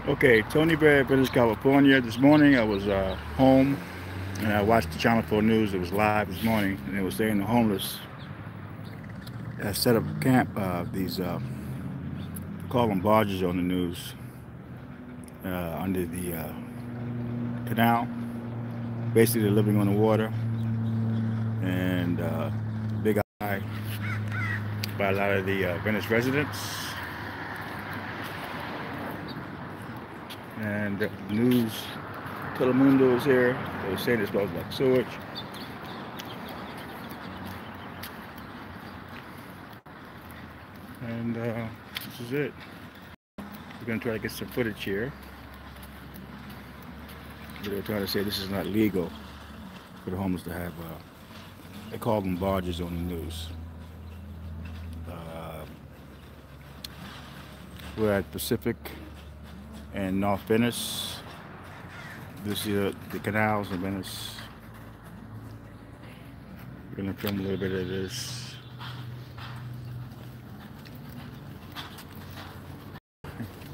Okay, Tony Bear, Venice, California. This morning I was home and I watched the Channel 4 News. It was live this morning and it was saying the homeless set up camp, these, call them barges on the news, under the canal. Basically, they're living on the water and big eye by a lot of the Venice residents. And the news, Telemundo is here. They were saying it smells like sewage. And this is it. We're going to try to get some footage here. But they're trying to say this is not legal for the homeless to have, they call them barges on the news. We're at Pacific and North Venice. This is the canals in Venice. We're going to film a little bit of this.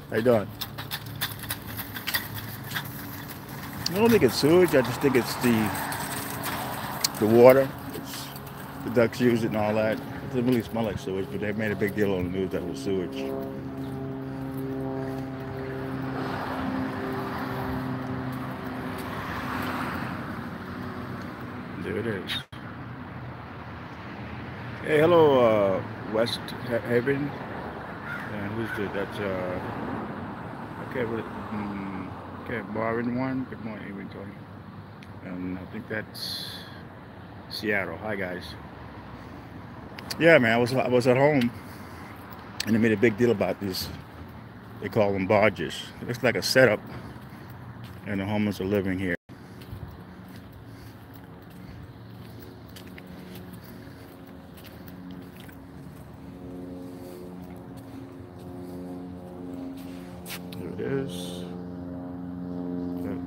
How you doing? I don't think it's sewage. I just think it's the water. The ducks use it and all that. It doesn't really smell like sewage, but they made a big deal on the news that it was sewage. There it is. Hey, hello, West Haven. And who's it? That's okay, Marvin one. Good morning, Tony. And I think that's Seattle. Hi, guys. Yeah, man, I was at home, and they made a big deal about these. They call them barges. It looks like a setup, and the homeless are living here. There it is.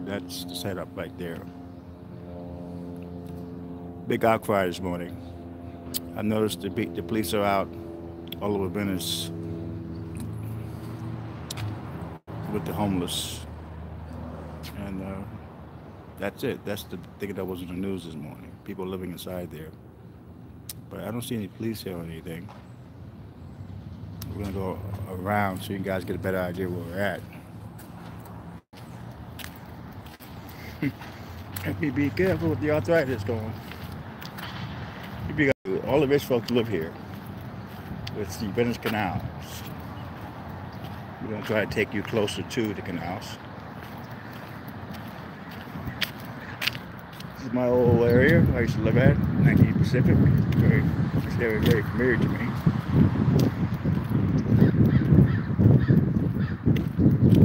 That's the setup right there. Big outcry this morning. I noticed the police are out all over Venice with the homeless, and that's it. That's the thing that was in the news this morning. People living inside there, but I don't see any police here or anything. We're gonna go around so you guys get a better idea where we're at. Be careful with the arthritis going. All the rich folks live here. It's the Venice canals. We're going to try to take you closer to the canals. This is my old area I used to live at, 19 Pacific. This area is very familiar to me.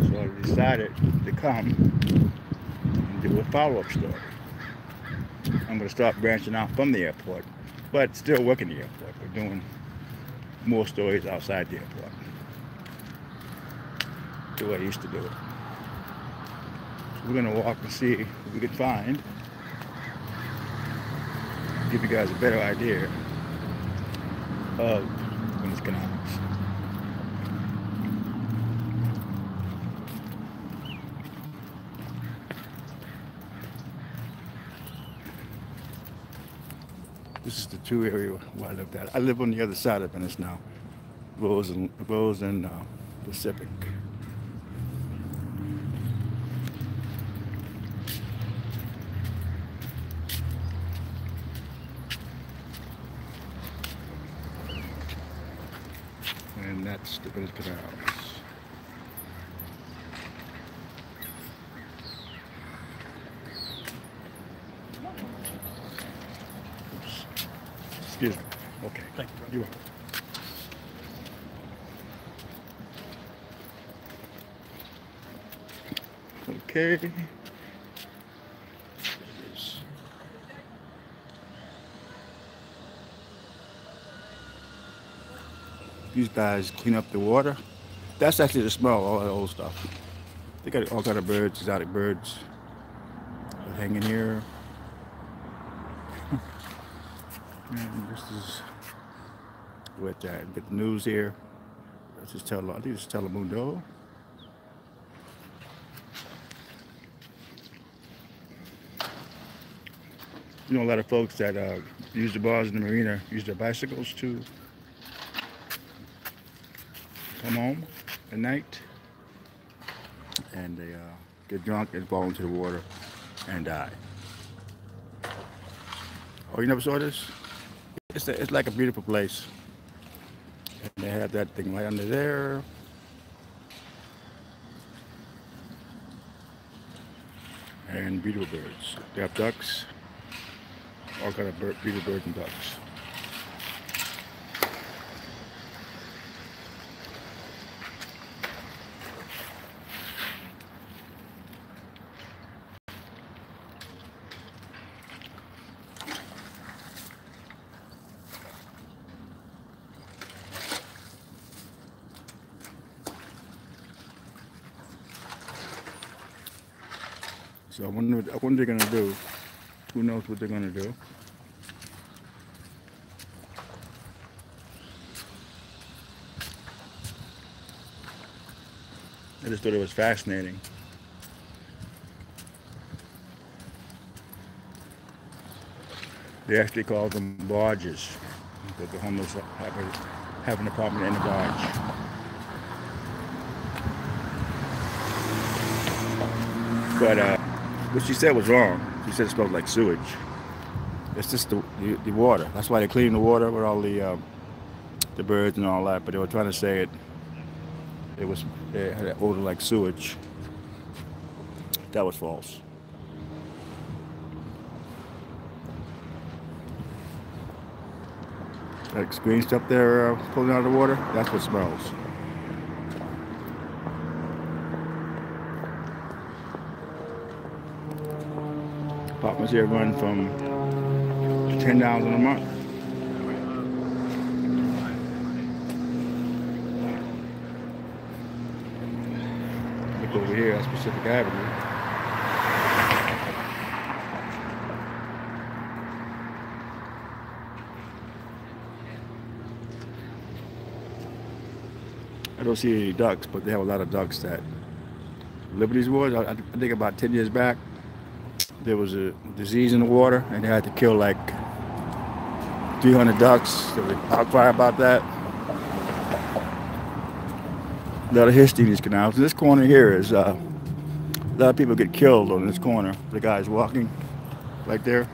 So I decided to come and do a follow-up story. I'm going to start branching out from the airport, but still working the airport. We're doing more stories outside the airport. The way I used to do it. So we're going to walk and see what we can find. Give you guys a better idea of Venice canals. This is the two area where I lived at. I live on the other side of Venice now. Rose and Pacific. And that's the Venice canals. Excuse me. Okay. Thank you. You are. Okay. These guys clean up the water. That's actually the smell of all that old stuff. They got all kind of birds, exotic birds hanging here. And this is with that. Get the news here. This is I think it's Telemundo. You know, a lot of folks that use the bars in the marina use their bicycles to come home at night, and they get drunk and fall into the water and die. Oh, you never saw this? It's like a beautiful place. And they have that thing right under there. And beautiful birds. They have ducks. All kind of beautiful birds and ducks. So I wonder what they're gonna do. Who knows what they're gonna do? I just thought it was fascinating. They actually call them barges, because the homeless have an apartment in a barge. But what she said was wrong. She said it smelled like sewage. It's just the water. That's why they clean the water with all the birds and all that. But they were trying to say it had an odor like sewage. That was false. Like green stuff there pulling out of the water. That's what smells. Apartments here run from $10 a month. Look over here at Pacific Avenue. I don't see any ducks, but they have a lot of ducks that live in these waters. I think about 10 years back, there was a disease in the water, and they had to kill like 300 ducks. There was an outcry about that. A lot of history in these canals. And this corner here is a lot of people get killed on this corner. The guy's walking right there.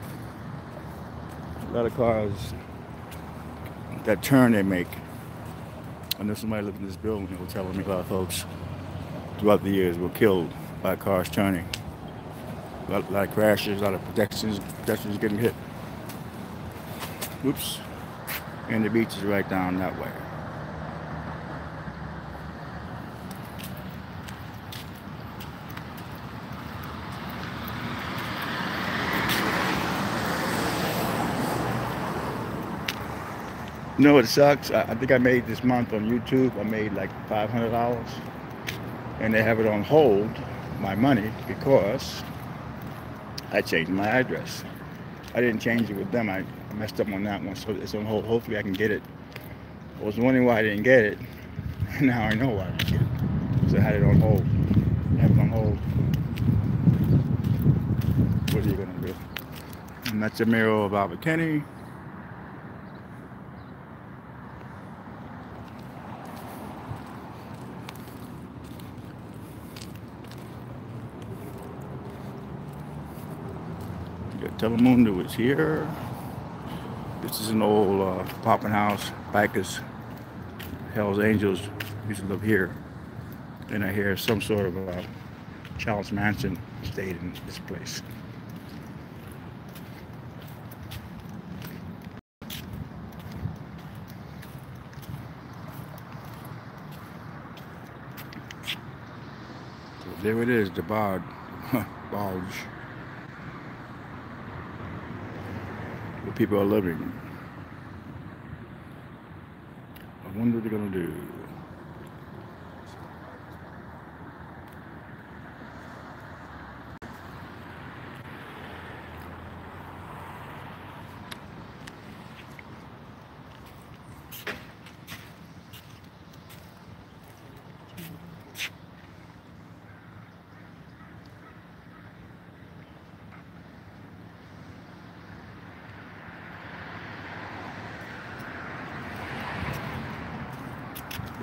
A lot of cars, that turn they make. I know somebody lived in this building that was telling me a lot of folks throughout the years were killed by cars turning. A lot of crashes, a lot of pedestrians getting hit. Oops. And the beach is right down that way. You know what sucks? I think I made this month on YouTube, I made like $500. And they have it on hold, my money, because I changed my address. I didn't change it with them. I messed up on that one, so it's on hold. Hopefully I can get it. I was wondering why I didn't get it. Now I know why I didn't get it. So I had it on hold. I have it on hold. What are you gonna do? And that's a mirror of Albert Kenny. Telemundo is here. This is an old apartment house. Bikers, Hell's Angels used to live here. And I hear some sort of Charles Manson stayed in this place. So there it is, the barge. Where people are living. I wonder what they're gonna do.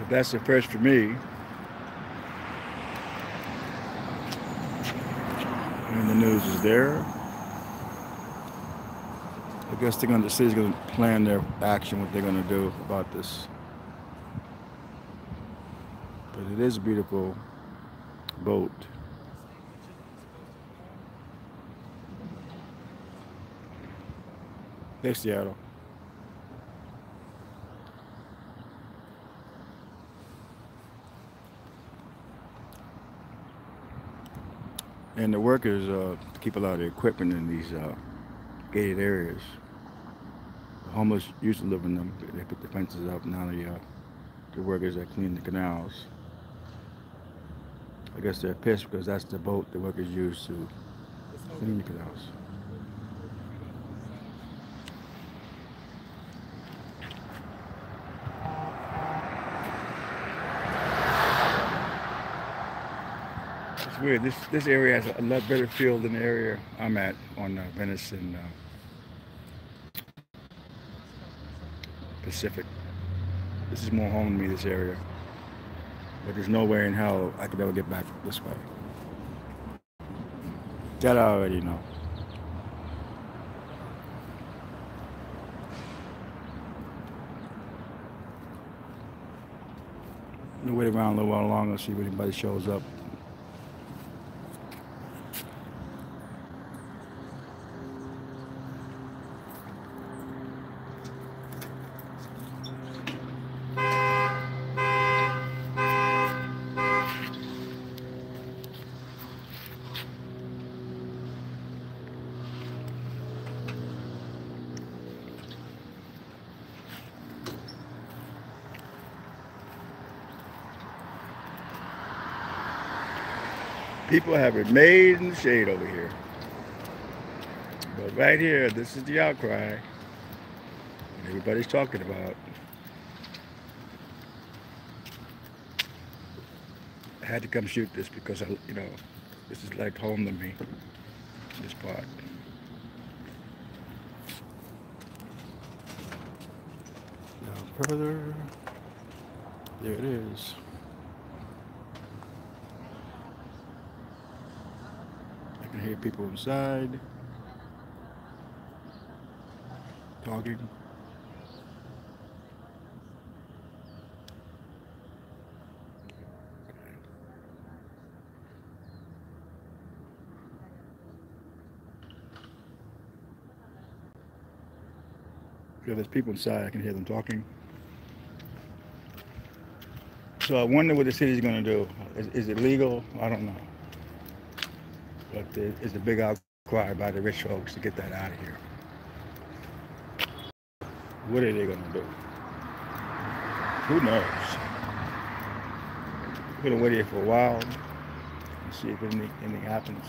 But that's the first for me. And the news is there. I guess the city's gonna plan their action, what they're gonna do about this. But it is a beautiful boat. Hey, Seattle. And the workers keep a lot of equipment in these gated areas. The homeless used to live in them. They put the fences up. Now the workers that clean the canals. I guess they're pissed because that's the boat the workers use to clean the canals. It's weird. This area has a lot better feel than the area I'm at on Venice and Pacific. This is more home to me, this area. But there's no way in hell I could ever get back this way. That I already know. I'm gonna wait around a little while longer, see if anybody shows up. People have it made in the shade over here. But right here, this is the outcry that everybody's talking about. I had to come shoot this because, this is like home to me, this part. Now further, there it is. I can hear people inside talking. Yeah, there's people inside. I can hear them talking. So I wonder what the city's going to do. Is it legal? I don't know. But there's a big outcry by the rich folks to get that out of here. What are they going to do? Who knows? We're going to wait here for a while and see if anything happens.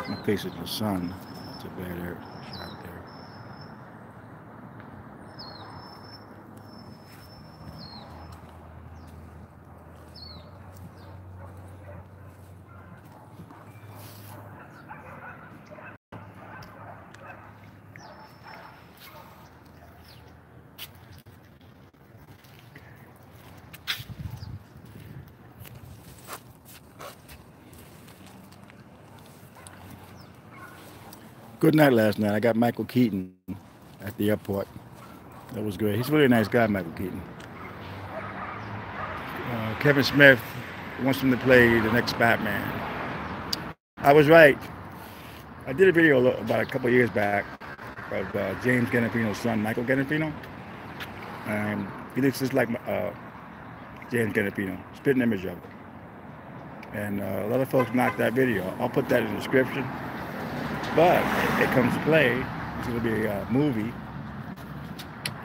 I'm facing the sun. It's a bad air shot there. Good night last night. I got Michael Keaton at the airport. That was great. He's a really nice guy, Michael Keaton. Kevin Smith wants him to play the next Batman. I was right. I did a video about a couple of years back of James Gandolfino's son, Michael Gandolfino. He looks just like James Gandolfino. Spit an image of it. And a lot of folks knocked that video. I'll put that in the description. But it comes to play. It's going to be a movie.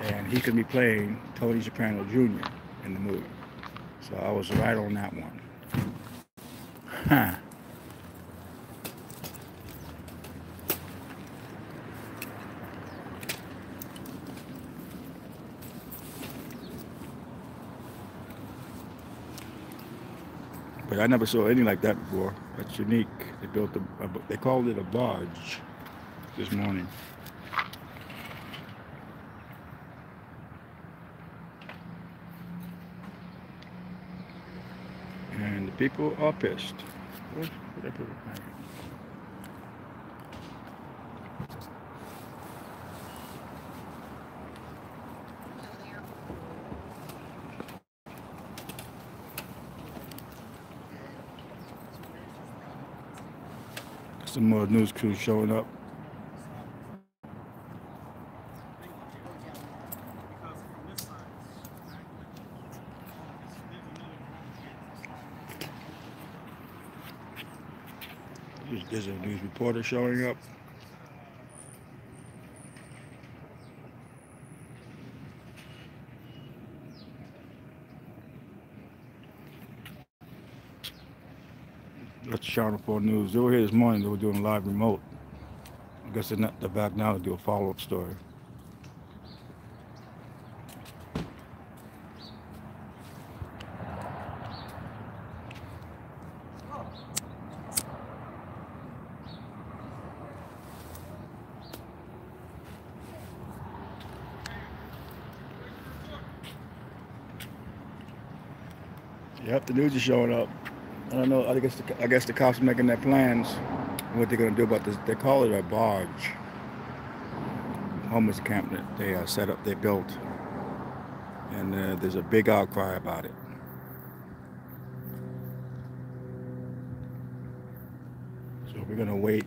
And he's going to be playing Tony Soprano Jr. in the movie. So I was right on that one. Huh. But I never saw anything like that before. That's unique. They built they called it a barge this morning. And the people are pissed. What did I put it back? Some more news crews showing up. There's a news reporter showing up. That's Channel 4 News. They were here this morning. They were doing live remote. I guess they're back now to do a follow-up story. Yep, the news is showing up. I don't know. I guess the cops are making their plans. What they're going to do about this? They call it a barge. Homeless camp that they set up. They built, and there's a big outcry about it. So we're going to wait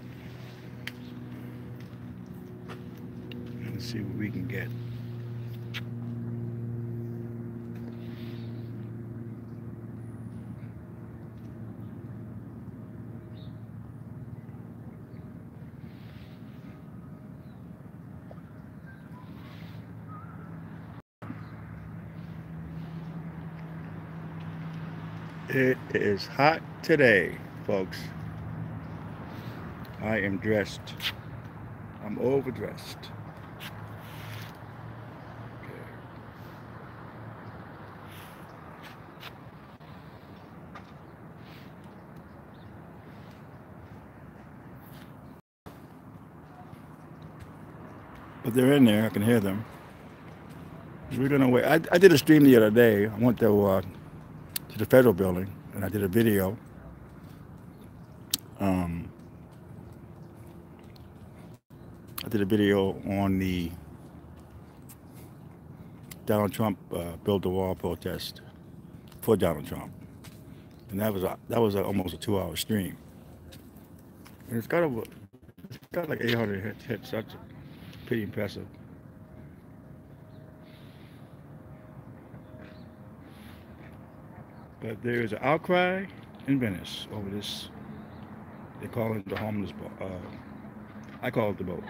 and see what we can get. It is hot today, folks. I am dressed. I'm overdressed. Okay. But they're in there. I can hear them. We're gonna wait. I did a stream the other day. I went to the federal building, and I did a video. I did a video on the Donald Trump build the wall protest for Donald Trump, and that was almost a 2-hour stream. And it's got like 800 hits. That's pretty impressive. But there is an outcry in Venice over this. They call it the homeless boat. I call it the boat.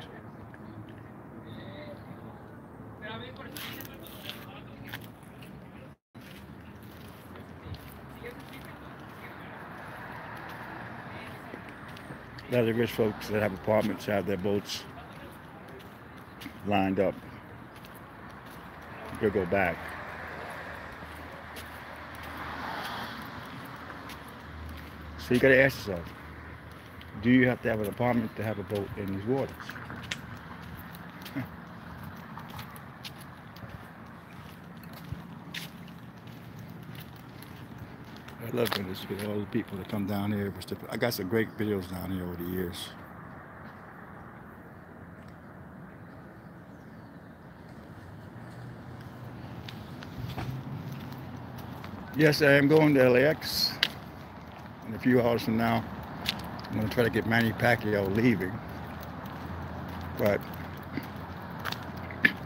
A lot of the rich folks that have apartments have their boats lined up. They'll go back. So you got to ask yourself, do you have to have an apartment to have a boat in these waters? I love Venice because all the people that come down here. I got some great videos down here over the years. Yes, I am going to LAX. In a few hours from now, I'm going to try to get Manny Pacquiao leaving. But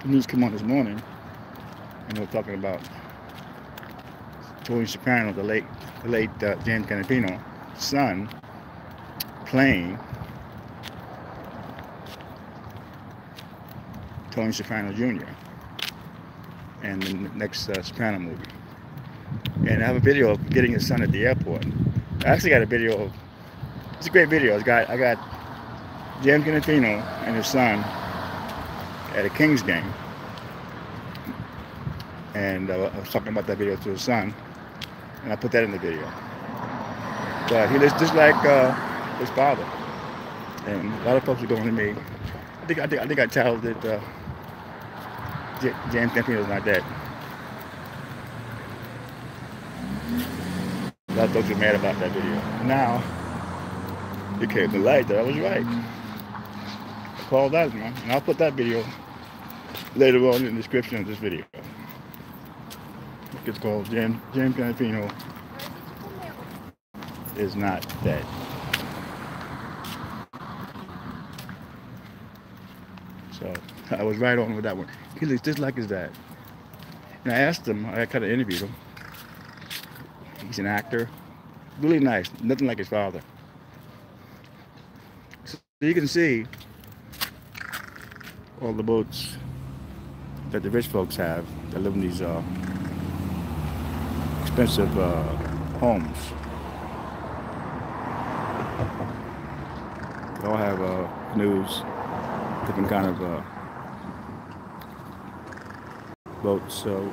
the news came on this morning, and they were talking about Tony Soprano, the late James Gandolfino's son, playing Tony Soprano Jr. in the next Soprano movie. And I have a video of getting his son at the airport. I actually got a video of, it's a great video. I got James Gandolfino and his son at a Kings game. And I was talking about that video to his son, and I put that in the video. But he looks just like his father. And a lot of folks are going to me. I think I told that James Campino's not dead. A lot of folks are mad about that video. Now, it came to light that I was right. I called that, man. And I'll put that video later on in the description of this video. It's called James Campino is not dead. So I was right on with that one. He looks just like his dad. And I asked him, I kind of interviewed him. He's an actor, really nice, nothing like his father. So you can see all the boats that the rich folks have that live in these expensive homes. They all have canoes, different kind of boats. So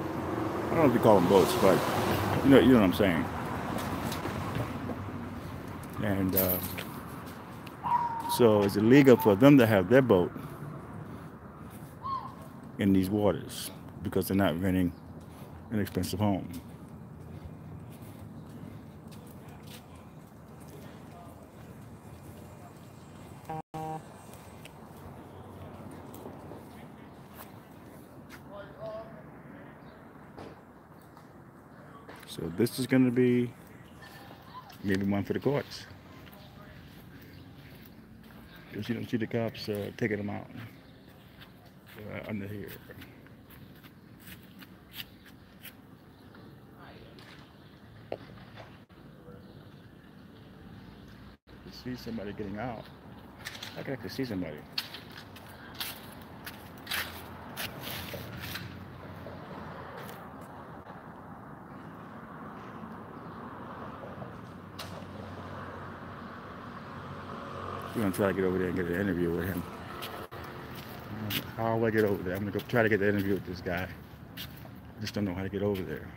I don't know if you call them boats, but you know what I'm saying. And so it's illegal for them to have their boat in these waters because they're not renting an expensive home. So this is going to be maybe one for the courts. Because you don't see the cops taking them out under here. You see somebody getting out. I can actually see somebody. We're gonna try to get over there and get an interview with him. How will I get over there? I'm gonna go try to get the interview with this guy. I just don't know how to get over there.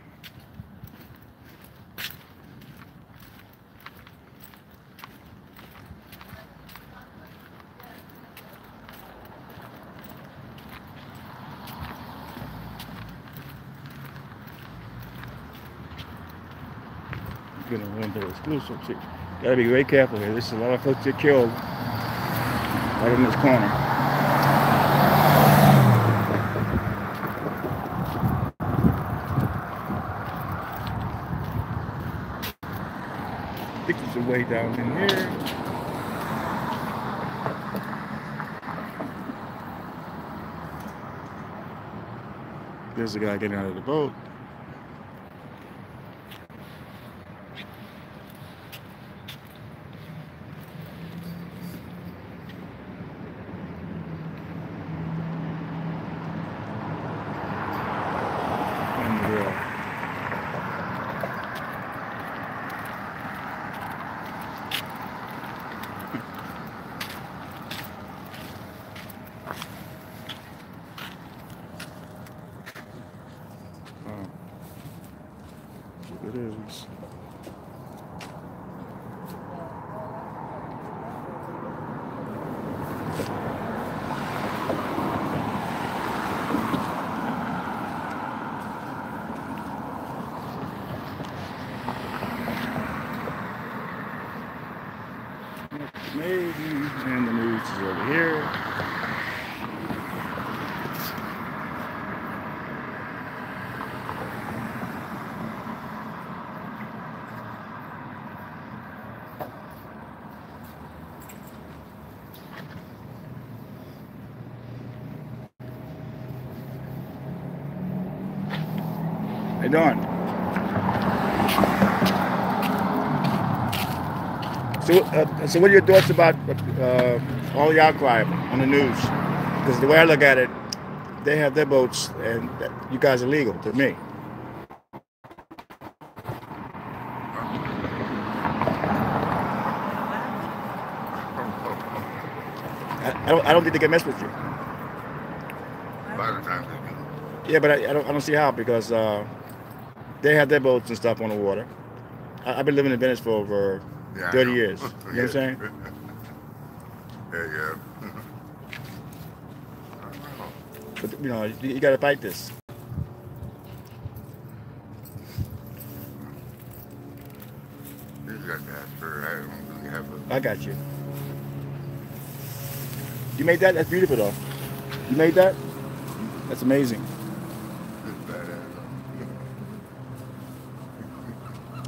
Gonna run to the exclusive seat. Gotta be very careful here. There's a lot of folks get killed right in this corner. I think there's a way down in here. There's a guy getting out of the boat. It is. Maybe, and the news is over here. How you doing? So what are your thoughts about all the outcry on the news? Because the way I look at it, they have their boats, and you guys are legal to me. I don't think they can mess with you. Yeah, but I don't see how, because they have their boats and stuff on the water. I've been living in Venice for over Yeah, 30 years. You know what I'm saying? Yeah. But you know, you got to fight this. You just got to ask her. I don't really have a... I got you. You made that? That's beautiful, though. You made that? That's amazing. It's badass.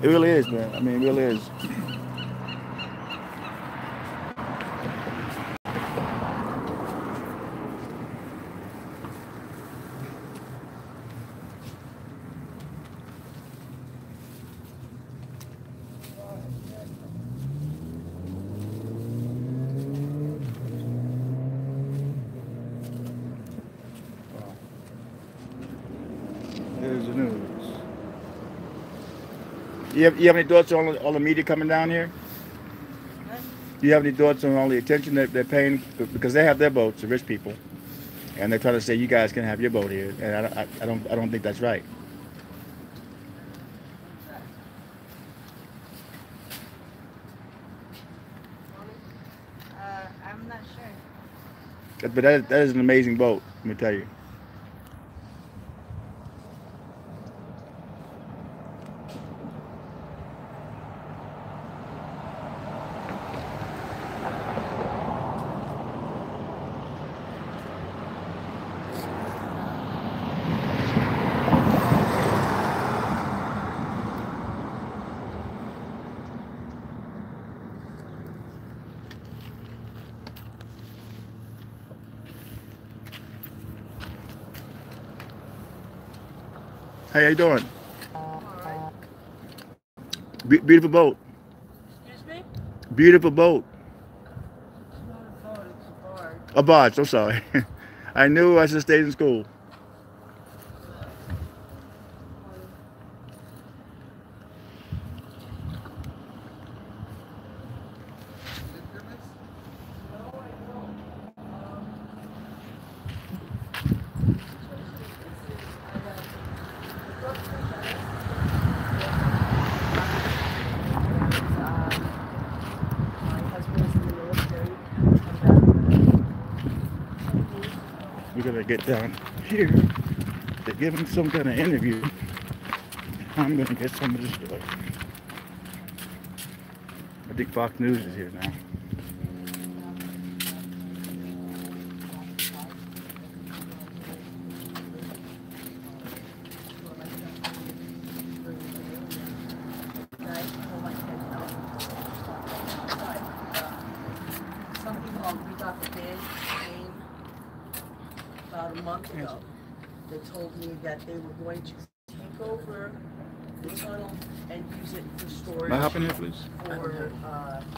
It really is, man. I mean, it really is. There's the news. You have any thoughts on all the media coming down here? Do you have any thoughts on all the attention that they're paying? Because they have their boats, the rich people, and they're trying to say you guys can have your boat here, and I don't think that's right. I'm not sure. But that is an amazing boat, let me tell you. Hey, how you doing? Beautiful boat. Excuse me? Beautiful boat. It's not a boat, it's a barge. A barge, I'm sorry. I knew I should have stayed in school. We're gonna get down here to give him some kind of interview. I'm gonna get some of this stuff. I think Fox News is here now. About a month ago, they told me that they were going to take over the tunnel and use it for storage. May I hop in here, please? For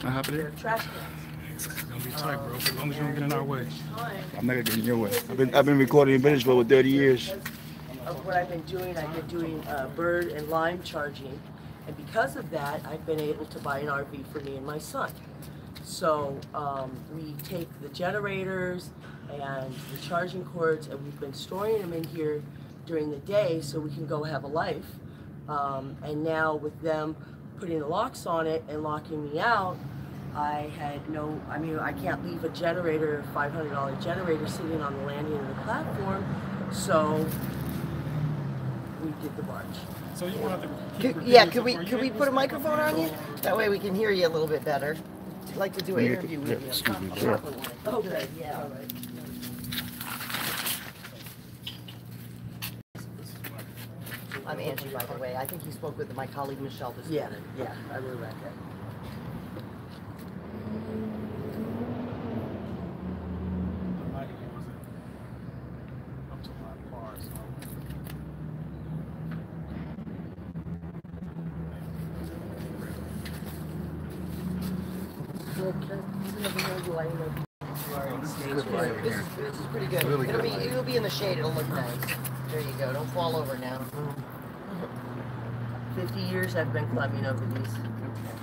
May I hop in their here? trash cans. It's gonna be tight, bro. As long as you don't get in our way. I'm not gonna get in your way. I've been recording in Venice for over 30 years. Of what I've been doing bird and lime charging, and because of that, I've been able to buy an RV for me and my son. So we take the generators and the charging cords, and we've been storing them in here during the day so we can go have a life. And now with them putting the locks on it and locking me out, I can't leave a generator, $500 generator sitting on the landing of the platform, so we did the barge. So you want to Could we put a microphone on you? That way we can hear you a little bit better. I'd like to do an interview with you. Excuse me, sure. Okay, yeah, all right. I'm Angie, by the way. I think you spoke with my colleague Michelle this Yeah, morning. yeah, I really like that. up to my car, so. This is pretty good. It'll be in the shade. It'll look nice. There you go. Don't fall over now. 50 years I've been climbing over these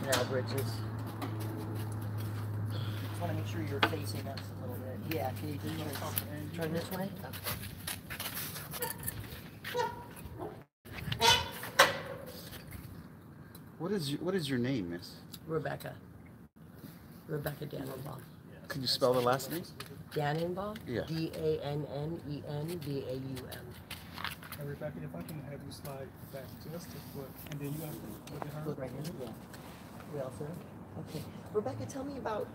canal bridges. Just want to make sure you're facing us a little bit. Yeah. Can you turn this way? Okay. What is your name, miss? Rebecca. Rebecca Dannenbaum. Can you spell the last name? Dannenbaum? Yeah. Dannenbaum. Hey, Rebecca, if I can have you slide back just a foot, and then you have to look at her. Look right here. Yeah. We all set? Okay. Rebecca, tell me about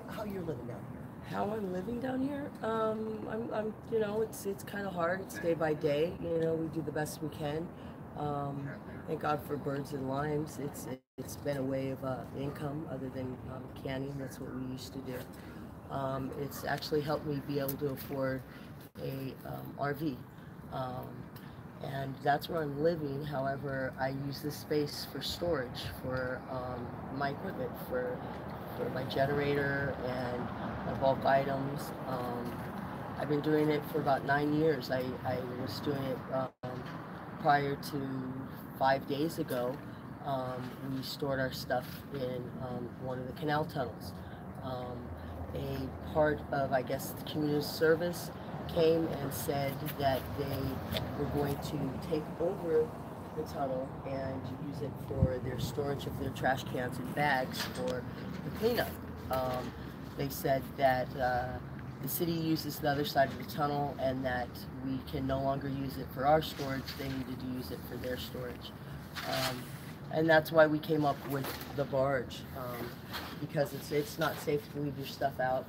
how you're living down here. How I'm living down here? I'm you know, it's kind of hard. It's day by day. You know, we do the best we can. Thank God for birds and limes. It's been a way of income other than canning. That's what we used to do. It's actually helped me be able to afford a RV. And that's where I'm living. However, I use this space for storage for my equipment, for my generator and my bulk items. I've been doing it for about 9 years. I was doing it prior to 5 days ago. We stored our stuff in one of the canal tunnels. A part of, I guess, the community service came and said that they were going to take over the tunnel and use it for their storage of their trash cans and bags for the cleanup. They said that the city uses the other side of the tunnel and that we can no longer use it for our storage. They needed to use it for their storage. And that's why we came up with the barge, because it's not safe to leave your stuff out.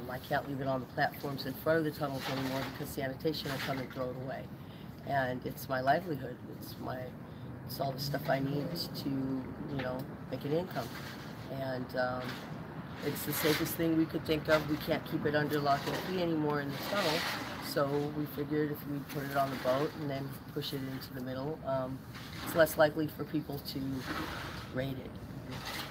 I can't leave it on the platforms in front of the tunnels anymore because sanitation will come and throw it away. And it's my livelihood. It's all the stuff I need to, you know, make an income. And it's the safest thing we could think of. We can't keep it under lock and key anymore in the tunnel. So we figured if we put it on the boat and then push it into the middle, it's less likely for people to raid it.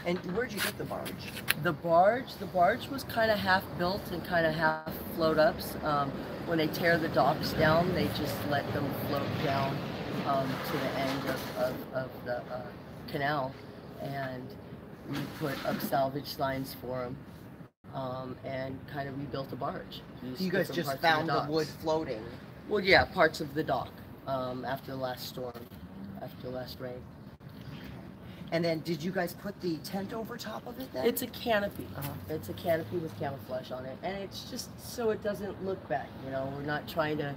And where'd you get the barge? The barge was kind of half built and kind of half float ups. When they tear the docks down, they just let them float down to the end of the canal, and we put up salvage lines for them. And kind of rebuilt a barge. You guys just found the wood floating? Well, yeah, parts of the dock after the last storm, after the last rain. And then did you guys put the tent over top of it then? It's a canopy. It's a canopy with camouflage on it. And it's just so it doesn't look bad, you know. We're not trying to,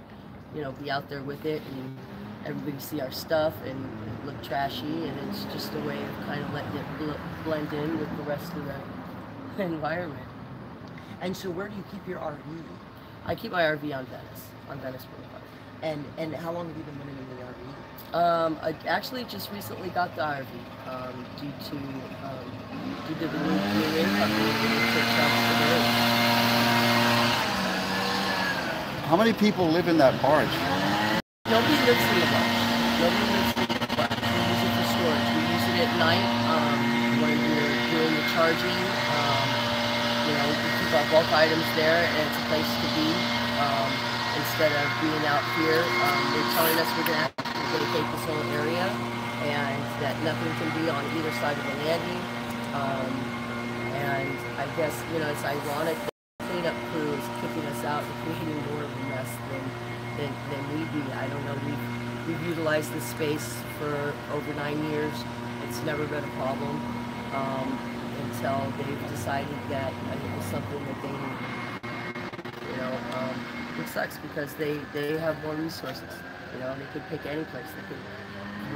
you know, be out there with it and everybody see our stuff and look trashy. And it's just a way of kind of letting it blend in with the rest of the environment. And so where do you keep your RV? I keep my RV on Venice Boulevard. And how long have you been living in the RV? I actually just recently got the RV due to the new income. How many people live in that barge? Nobody lives in the barge. Nobody lives in the barge. We use it for storage. We use it at night when we're doing the charging. You know, we keep our bulk items there, and it's a place to be instead of being out here. They're telling us we're going to vacate this whole area, and that nothing can be on either side of the landing. And I guess, you know, it's ironic that the cleanup crew is kicking us out and creating more of a mess than we do. I don't know. We've utilized this space for over 9 years. It's never been a problem. Until they've decided that it was something that they need. You know, it sucks because they have more resources. You know, they could pick any place. They could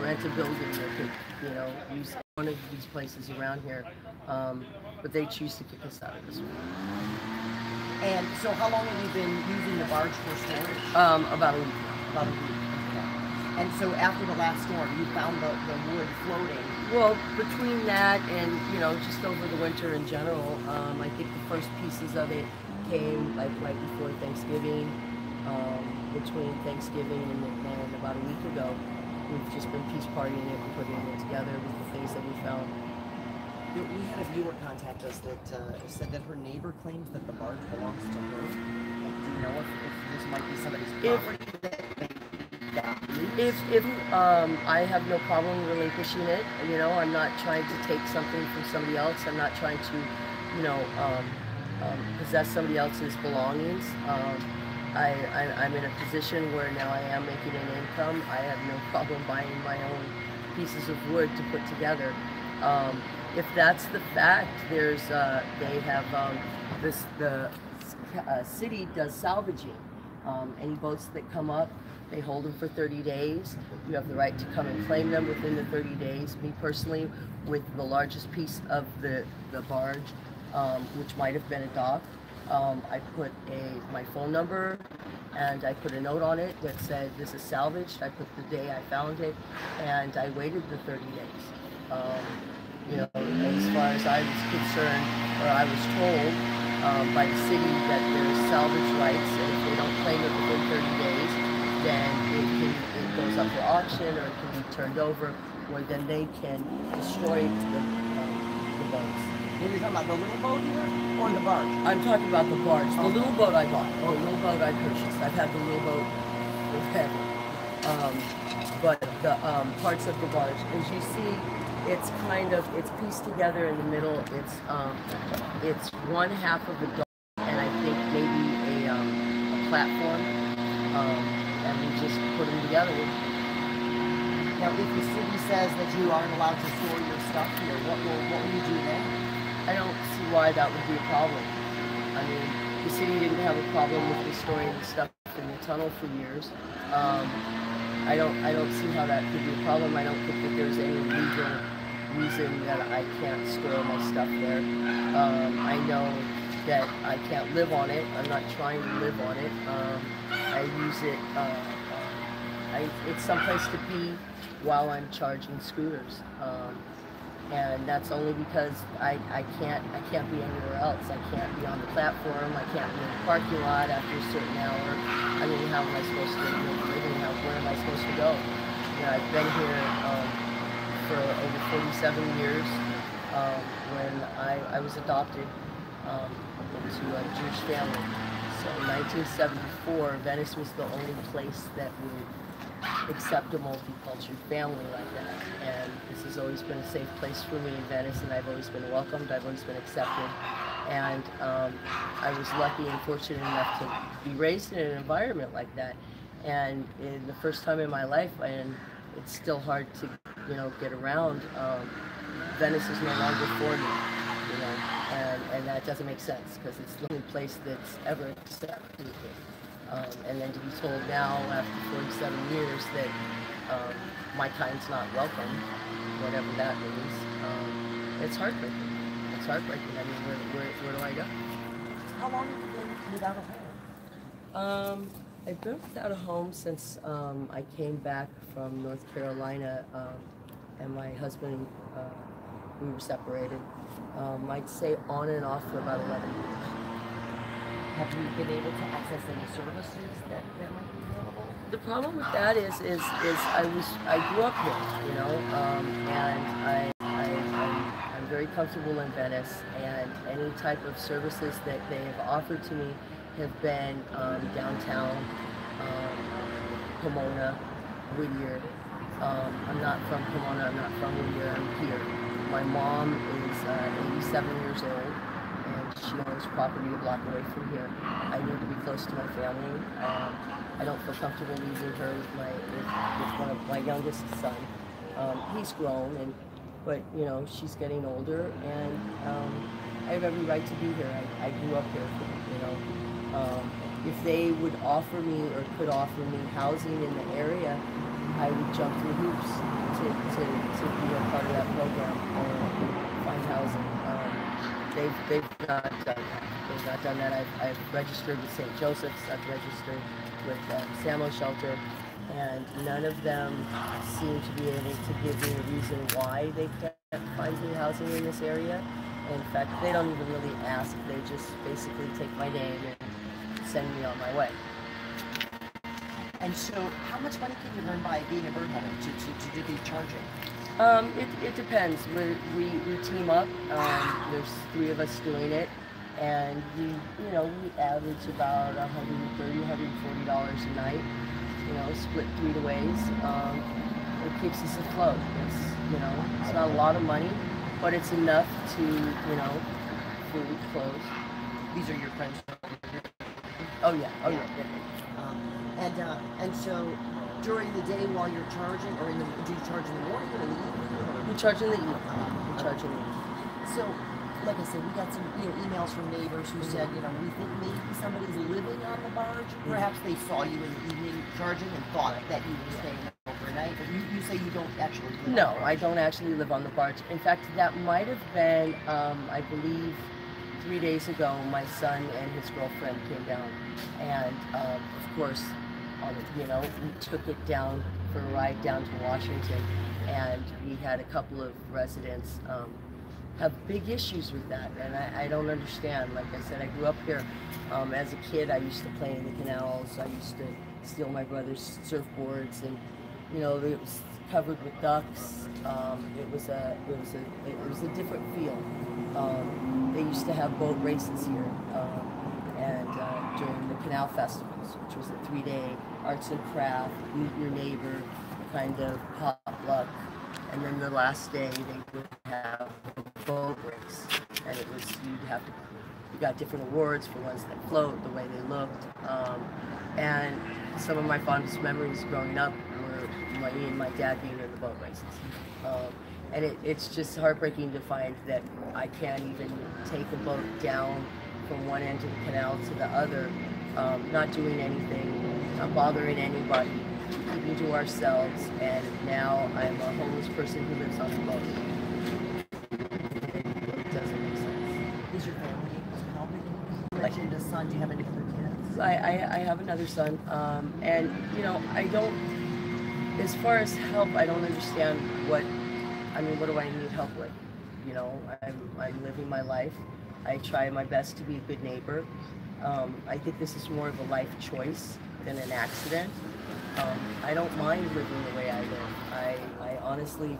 rent a building. They could, you know, use one of these places around here. But they choose to kick us out of this one. And so how long have you been using the barge for storage? About a week. About a week. Okay. And so after the last storm, you found the wood floating. Well, between that and, you know, just over the winter in general, I think the first pieces of it came like right before Thanksgiving. Between Thanksgiving and about a week ago, we've just been peace partying it and putting it together with the things that we found. We had a viewer contact us that said that her neighbor claims that the barge belongs to her. Do you know if this might be somebody's property? If I have no problem relinquishing it, you know, I'm not trying to take something from somebody else. I'm not trying to, you know, possess somebody else's belongings. I'm in a position where now I am making an income. I have no problem buying my own pieces of wood to put together. if that's the fact, there's they have the city does salvaging. Any boats that come up, they hold them for 30 days. You have the right to come and claim them within the 30 days. Me personally, with the largest piece of the barge, which might have been a dock, I put my phone number and I put a note on it that said this is salvaged. I put the day I found it, and I waited the 30 days. You know, as far as I was concerned, or I was told by the city that there's salvage rights, and if they don't claim it within 30 days, then it goes up for auction or it can be turned over, where then they can destroy the boats. You're talking about the little boat here or the barge? I'm talking about the barge. The little boat I bought. The little boat I purchased. I've had the little boat forever. But the parts of the barge, as you see, it's pieced together in the middle. It's one half of a dock and I think maybe a platform, and we just put them together. Now, if the city says that you aren't allowed to store your stuff here, what will you do then? I don't see why that would be a problem. I mean, the city didn't have a problem with me storing the stuff in the tunnel for years. I don't see how that could be a problem. I don't think that there's any legal reason that I can't store my stuff there. I know that I can't live on it. I'm not trying to live on it. I use it. It's someplace to be while I'm charging scooters. And that's only because I can't be anywhere else. I can't be on the platform. I can't be in the parking lot after a certain hour. I mean, how am I supposed to live? Where am I supposed to go? You know, I've been here for over 47 years. When I was adopted into a Jewish family. So in 1974, Venice was the only place that would accept a multicultural family like that, and this has always been a safe place for me in Venice, and I've always been welcomed, I've always been accepted, and I was lucky and fortunate enough to be raised in an environment like that. And in the first time in my life, and it's still hard to, you know, get around, Venice is no longer for me, you know, and that doesn't make sense because it's the only place that's ever accepted me. And then to be told now, after 47 years, that my kind's not welcome, whatever that means, it's heartbreaking. It's heartbreaking. I mean, where do I go? How long have you been without a home? I've been without a home since I came back from North Carolina, and my husband, we were separated. I'd say on and off for about 11 years. Have you been able to access any services that might be available? The problem with that is I grew up here, you know, and I'm very comfortable in Venice, and any type of services that they have offered to me have been downtown, Pomona, Whittier. I'm not from Pomona, I'm not from Whittier, I'm here. My mom is 87 years old. She owns property a block away from here. I need to be close to my family. I don't feel comfortable leaving her with one of my youngest son. He's grown, but you know, she's getting older, and I have every right to be here. I grew up here, you know. If they would offer me or could offer me housing in the area, I would jump through hoops to be a part of that program or find housing. They've not done that. They've not done that. I've registered with St. Joseph's. I've registered with Samo Shelter, and none of them seem to be able to give me a reason why they can't find me housing in this area. In fact, they don't even really ask. They just basically take my name and send me on my way. And so, how much money can you earn by being a bird hunter to do the charging? It depends. We team up. There's 3 of us doing it, and we average about $130, $140 a night. You know, split 3 ways. It keeps us afloat. It's not a lot of money, but it's enough to, food, clothes. These are your friends. Oh yeah. And so, during the day while you're charging, or do you charge in the morning or in the evening? We charge in the evening. We charge in the evening. So, like I said, we got some emails from neighbors who said, we think maybe somebody's living on the barge. Perhaps they saw you in the evening charging and thought that you were staying overnight. But you say you don't actually live No, on the barge. I don't actually live on the barge. In fact, that might have been, I believe, 3 days ago. My son and his girlfriend came down, and of course, we took it down for a ride down to Washington, and we had a couple of residents have big issues with that, and I don't understand. Like I said, I grew up here. As a kid, I used to play in the canals. I used to steal my brother's surfboards, and it was covered with ducks. It was a different feel. They used to have boat races here, and during the canal festivals, which was a 3-day arts and craft, meet your neighbor kind of potluck. And then the last day they would have a boat race, and it was you got different awards for ones that float, the way they looked, and some of my fondest memories growing up were me and my dad being in the boat races. And it's just heartbreaking to find that I can't even take a boat down from one end of the canal to the other, not doing anything, not bothering anybody, keeping to ourselves, and now I'm a homeless person who lives on a boat. It doesn't make sense. Is your family helping? You mentioned a son. Do you have any other kids? I have another son, and I don't, as far as help, I don't understand what do I need help with? I'm living my life. I try my best to be a good neighbor. I think this is more of a life choice than an accident. I don't mind living the way I live. I honestly,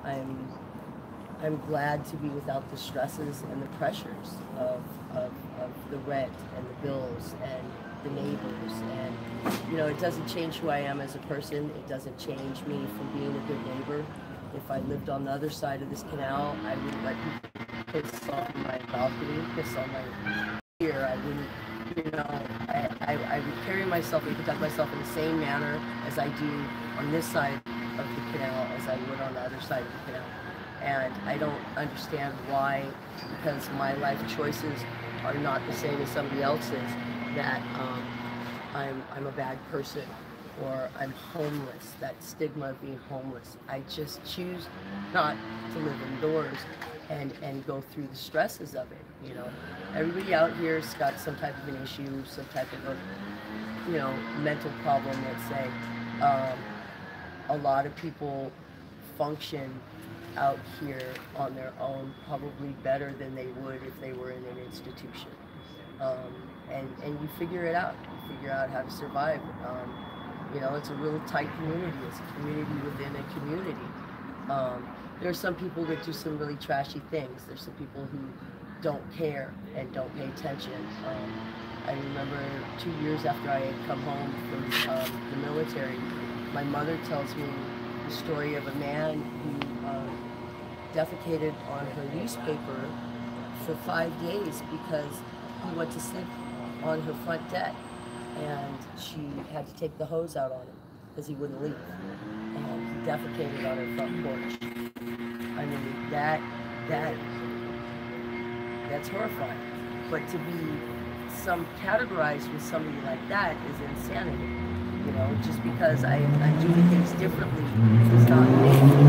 I'm glad to be without the stresses and the pressures of the rent and the bills and the neighbors, and it doesn't change who I am as a person. It doesn't change me from being a good neighbor. If I lived on the other side of this canal, I wouldn't let people piss on my balcony, piss on my ear. I wouldn't. I would carry myself and conduct myself in the same manner as I do on this side of the canal as I would on the other side of the canal. And I don't understand why, because my life choices are not the same as somebody else's, that I'm a bad person or I'm homeless, that stigma of being homeless. I just choose not to live indoors and go through the stresses of it. Everybody out here's got some type of an issue, some type of a mental problem, let's say. A lot of people function out here on their own probably better than they would if they were in an institution. And you figure it out. You figure out how to survive. It's a real tight community. It's a community within a community. There are some people that do some really trashy things. There's some people who don't care and don't pay attention. I remember 2 years after I had come home from the military, my mother tells me the story of a man who defecated on her newspaper for 5 days because he went to sleep on her front deck, and she had to take the hose out on him because he wouldn't leave. And he defecated on her front porch. I mean, that's horrifying. But to be categorized with somebody like that is insanity. Just because I'm doing things differently does not make me a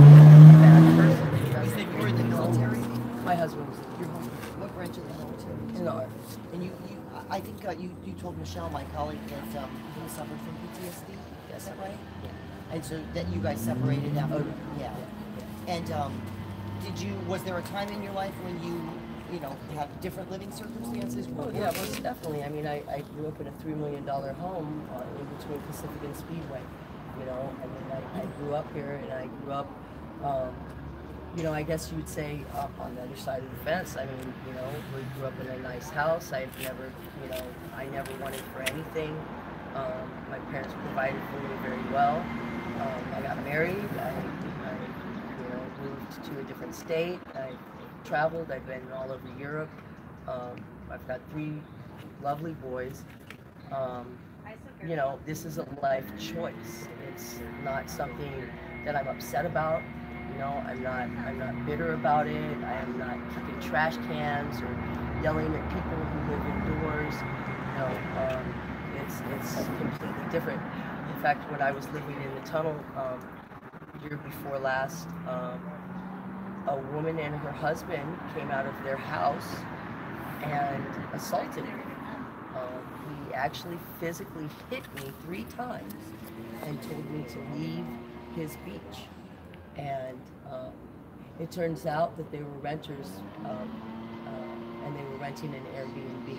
bad person. You said you were in the military? My husband was Your husband. What branch of the military? in the Army. And I think you told Michelle, my colleague, that he suffered from PTSD. Yes. Is that right? Yeah. And so that you guys separated after. Yeah. And was there a time in your life when you have different living circumstances? Oh yeah, most definitely. I mean, I grew up in a $3 million home in between Pacific and Speedway. I grew up here, and I grew up, I guess you would say on the other side of the fence. I mean, we grew up in a nice house. I never wanted for anything. My parents provided for me very well. I got married. I moved to a different state. I traveled. I've been all over Europe. I've got 3 lovely boys. you know, this is a life choice. It's not something that I'm upset about. You know, I'm not bitter about it. I am not kicking trash cans or yelling at people who live indoors. You know, it's completely different. In fact, when I was living in the tunnel year before last, a woman and her husband came out of their house and assaulted me. He actually physically hit me 3 times and told me to leave his beach. And it turns out that they were renters, and they were renting an Airbnb.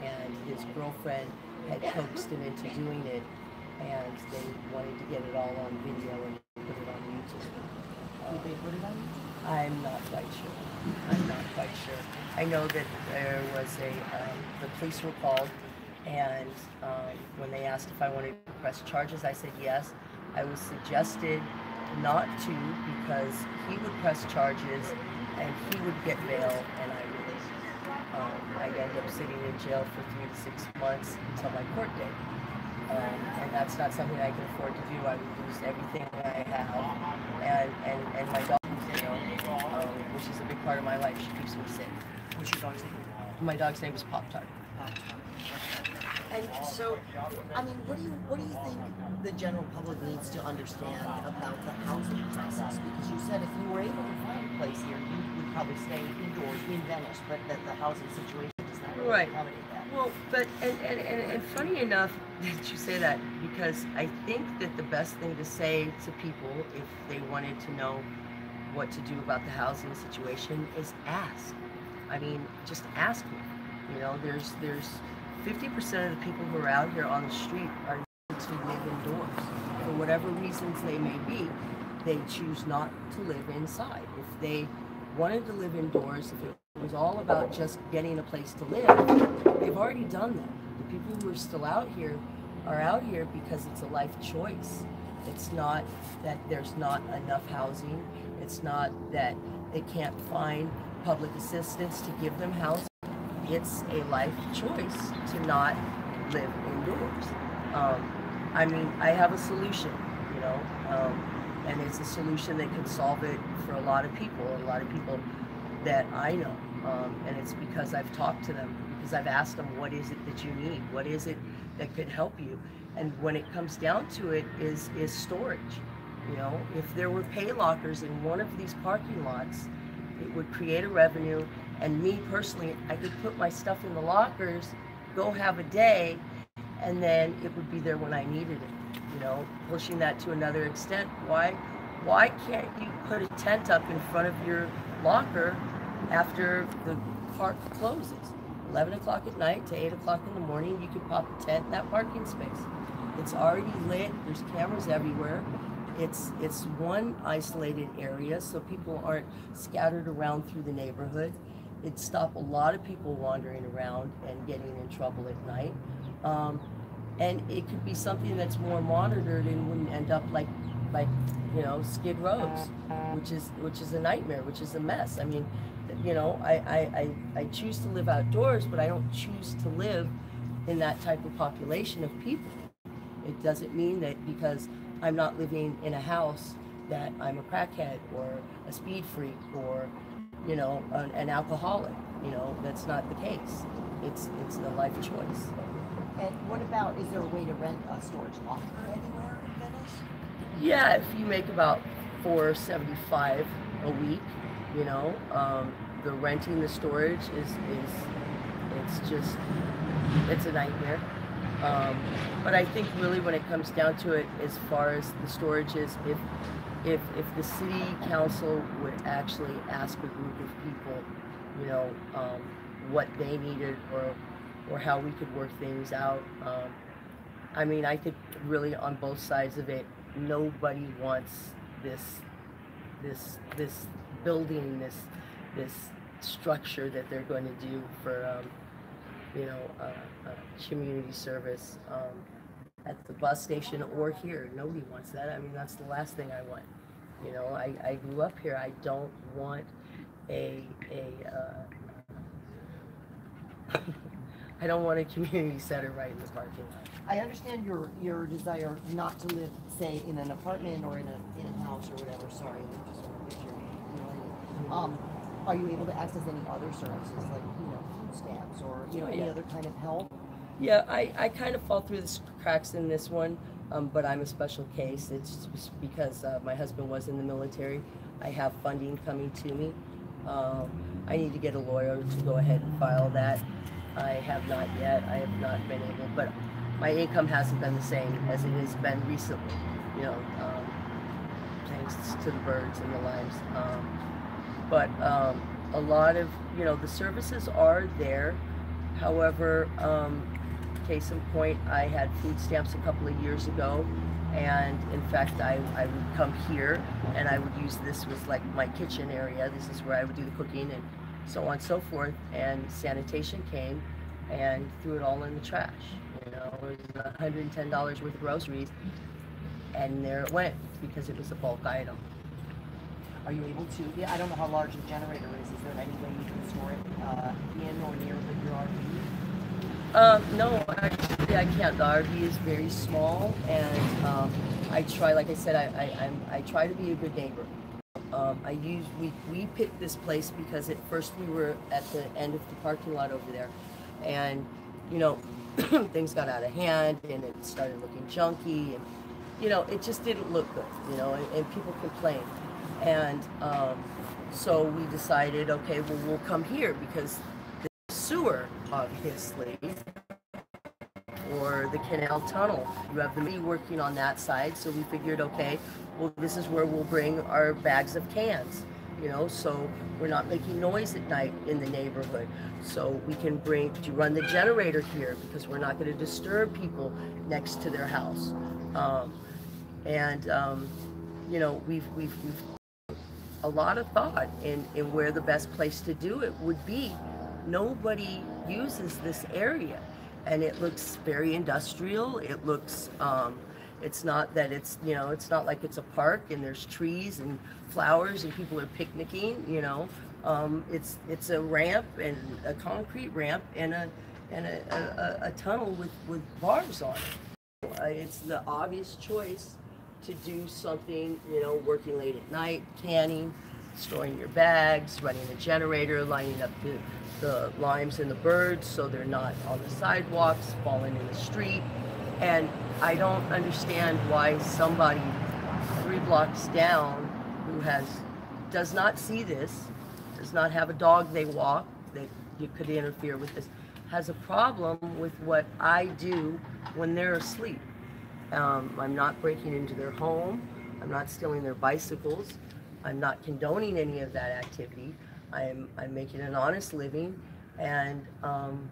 And his girlfriend had coaxed him into doing it, and they wanted to get it all on video and put it on YouTube. Did they put it on YouTube? I'm not quite sure. I'm not quite sure. I know that there was the police were called, and when they asked if I wanted to press charges, I said yes. I was suggested not to because he would press charges and he would get bail and I wouldn't. I'd end up sitting in jail for 3 to 6 months until my court date. And that's not something I can afford to do. I would lose everything I have. And my dog, you know, which is a big part of my life. She keeps me safe. What's your dog's name? My dog's name is Pop-Tart. And so, I mean, what do you think the general public needs to understand about the housing crisis? Because you said if you were able to find a place here, you would probably stay indoors in Venice, but that the housing situation does not really accommodate that. Well, but and funny enough that you say that, because I think that the best thing to say to people if they wanted to know what to do about the housing situation is ask. I mean, just ask me. You know, there's 50% of the people who are out here on the street are to live indoors. For whatever reasons they may be, they choose not to live inside. If they wanted to live indoors, if it was all about just getting a place to live, they've already done that. The people who are still out here are out here because it's a life choice. It's not that there's not enough housing. It's not that they can't find public assistance to give them housing. It's a life choice to not live indoors. I mean, I have a solution, you know, and it's a solution that can solve it for a lot of people that I know. And it's because I've talked to them, because I've asked them, what is it that you need? What is it that could help you? And when it comes down to it is storage. You know, if there were pay lockers in one of these parking lots, it would create a revenue. And me personally, I could put my stuff in the lockers, go have a day, and then it would be there when I needed it. You know, pushing that to another extent. Why can't you put a tent up in front of your locker after the park closes? 11 o'clock at night to 8 o'clock in the morning, you could pop a tent in that parking space. It's already lit. There's cameras everywhere. It's one isolated area, so people aren't scattered around through the neighborhood. It'd stop a lot of people wandering around and getting in trouble at night. And it could be something that's more monitored and wouldn't end up like you know, skid rows, which is a nightmare, which is a mess. I mean, you know, I choose to live outdoors, but I don't choose to live in that type of population of people. It doesn't mean that because I'm not living in a house that I'm a crackhead or a speed freak or, you know, an alcoholic. You know, that's not the case. It's a life choice. And what about, is there a way to rent a storage locker anywhere in Venice? Yeah, if you make about $4.75 a week, you know, the renting the storage it's a nightmare. But I think really when it comes down to it, as far as the storage is, if the city council would actually ask a group of people, you know, what they needed or how we could work things out. I mean, I think really on both sides of it, nobody wants this building, this structure that they're going to do for, you know, community service at the bus station or here. Nobody wants that. I mean, that's the last thing I want. You know, I grew up here. I don't I don't want a community center right in the parking lot. I understand your desire not to live, say, in an apartment or in a house or whatever. Sorry, I just want to picture you. Are you able to access any other services like food stamps or any other kind of help? Yeah, I kind of fall through the cracks in this one, but I'm a special case. It's just because my husband was in the military. I have funding coming to me. I need to get a lawyer to go ahead and file that. I have not yet. I have not been able, but my income hasn't been the same as it has been recently, thanks to the birds and the limes. But a lot of, the services are there. However, case in point, I had food stamps a couple of years ago, and in fact, I would come here and I would use this was like my kitchen area. This is where I would do the cooking and so on and so forth. And sanitation came and threw it all in the trash. It was $110 worth of groceries, and there it went because it was a bulk item. Are you able to? Yeah, I don't know how large the generator is. Is there any way you can store it in or near your RV? No, actually I can't. The RV is very small, and I try, like I said, I try to be a good neighbor. We picked this place because at first we were at the end of the parking lot over there, and things got out of hand and it started looking junky, and it just didn't look good, and people complained. And so we decided, okay, well, we'll come here because the sewer, obviously, or the canal tunnel, you have the me working on that side. So we figured, okay, well, this is where we'll bring our bags of cans, so we're not making noise at night in the neighborhood. So we can run the generator here because we're not going to disturb people next to their house. We've a lot of thought in where the best place to do it would be. Nobody uses this area, and it looks very industrial. It looks, it's not that it's, it's not like it's a park and there's trees and flowers and people are picnicking, it's a ramp, and a concrete ramp, and a tunnel with bars on it. It's the obvious choice to do something, working late at night, canning, storing your bags, running a generator, lining up the limes and the birds so they're not on the sidewalks, falling in the street. And I don't understand why somebody 3 blocks down who does not see this, does not have a dog they walk that you could interfere with this, has a problem with what I do when they're asleep. I'm not breaking into their home. I'm not stealing their bicycles. I'm not condoning any of that activity. I'm making an honest living, and I'm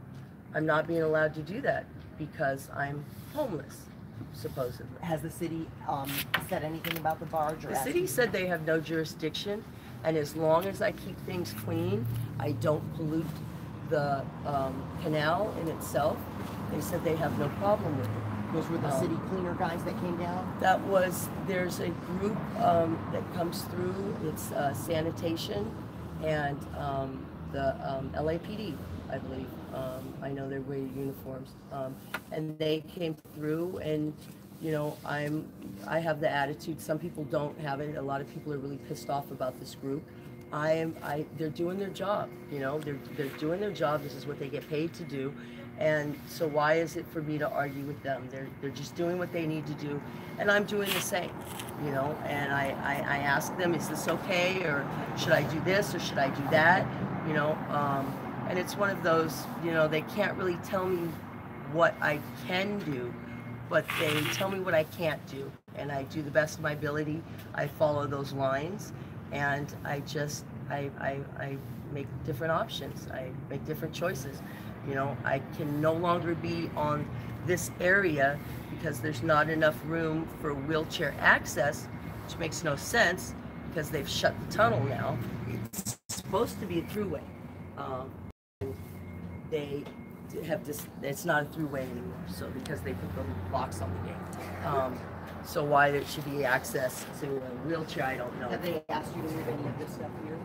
not being allowed to do that because I'm homeless, supposedly. Has the city said anything about the barge? Or the city said they have no jurisdiction, and as long as I keep things clean, I don't pollute the canal in itself, they said they have no problem with it. Those were the city cleaner guys that came down? There's a group that comes through. It's sanitation and the LAPD, I believe. I know they're wearing uniforms. And they came through, and I have the attitude, some people don't have it. A lot of people are really pissed off about this group. They're doing their job, they're doing their job. This is what they get paid to do. And so why is it for me to argue with them? They're just doing what they need to do, and I'm doing the same, and I ask them, is this okay, or should I do this, or should I do that, and it's one of those, they can't really tell me what I can do, but they tell me what I can't do, and I do the best of my ability. I follow those lines, and I make different options. I make different choices. I can no longer be on this area because there's not enough room for wheelchair access, which makes no sense because they've shut the tunnel now. It's supposed to be a throughway. They have this, it's not a throughway anymore, so because they put the locks on the gate. So why there should be access to a wheelchair, I don't know. Have they asked you to move any of this stuff here?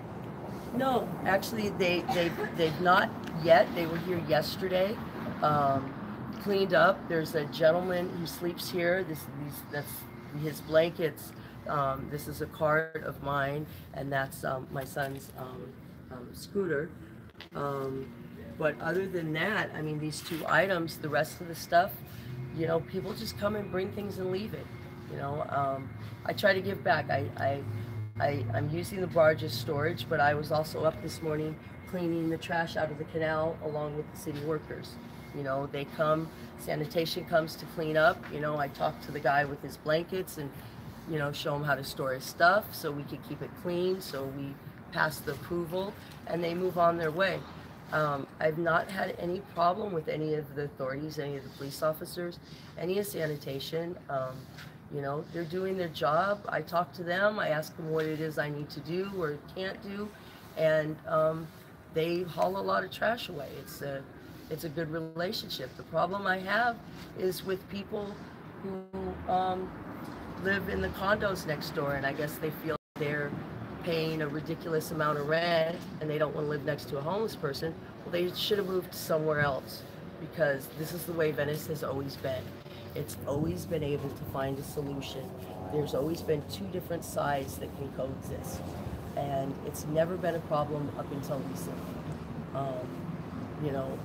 No, actually, they've not yet. They were here yesterday, Cleaned up. There's a gentleman who sleeps here. That's his blankets. This is a cart of mine, and that's my son's scooter. But other than that, I mean, these 2 items, the rest of the stuff, you know, people just come and bring things and leave it. You know, I try to give back. I'm using the barge as storage, but I was also up this morning cleaning the trash out of the canal along with the city workers. You know, they come, sanitation comes to clean up. You know, I talk to the guy with his blankets and, you know, show him how to store his stuff so we can keep it clean, so we pass the approval, and they move on their way. I've not had any problem with any of the authorities, any of the police officers, any of sanitation. You know, they're doing their job. I talk to them, I ask them what it is I need to do or can't do, and they haul a lot of trash away. It's a good relationship. The problem I have is with people who live in the condos next door, and I guess they feel they're paying a ridiculous amount of rent and they don't want to live next to a homeless person. Well, they should have moved somewhere else, because this is the way Venice has always been. It's always been able to find a solution. There's always been 2 different sides that can coexist, and it's never been a problem up until recently. You know,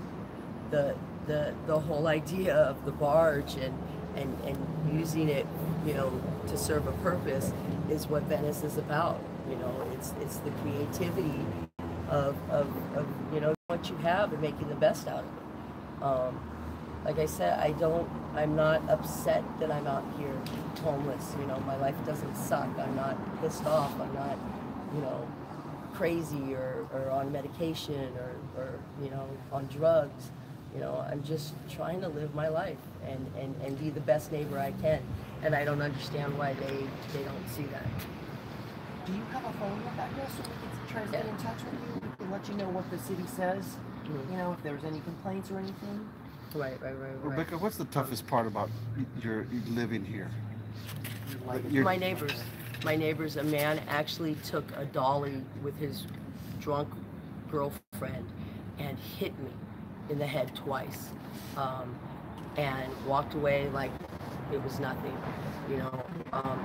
the whole idea of the barge and using it, you know, to serve a purpose is what Venice is about. You know, it's the creativity of you know, what you have and making the best out of it. Like I said, I'm not upset that I'm out here homeless. You know, my life doesn't suck. I'm not pissed off. I'm not, you know, crazy or on medication or you know, on drugs. You know, I'm just trying to live my life and be the best neighbor I can. And I don't understand why they don't see that. Do you have a phone with that so we can try to get in touch with you and let you know what the city says? You know, if there's any complaints or anything? Right. Rebecca, what's the toughest part about your living here? My neighbors. My neighbors, a man actually took a dolly with his drunk girlfriend and hit me in the head twice, and walked away like it was nothing. You know,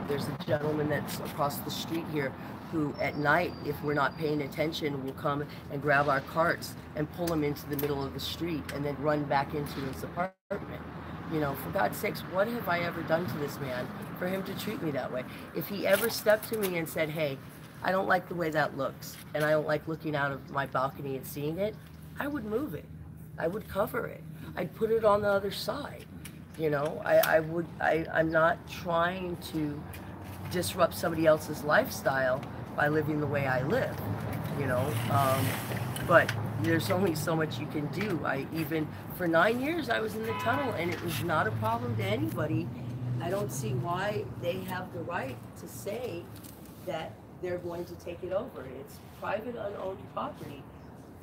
there's a gentleman that's across the street here who at night, if we're not paying attention, will come and grab our carts and pull them into the middle of the street and then run back into his apartment. You know, for God's sakes, what have I ever done to this man for him to treat me that way? If he ever stepped to me and said, hey, I don't like the way that looks, and I don't like looking out of my balcony and seeing it, I would move it. I would cover it. I'd put it on the other side. You know, I'm not trying to disrupt somebody else's lifestyle by living the way I live, you know, but there's only so much you can do. For 9 years, I was in the tunnel, and it was not a problem to anybody. I don't see why they have the right to say that they're going to take it over. It's private, unowned property.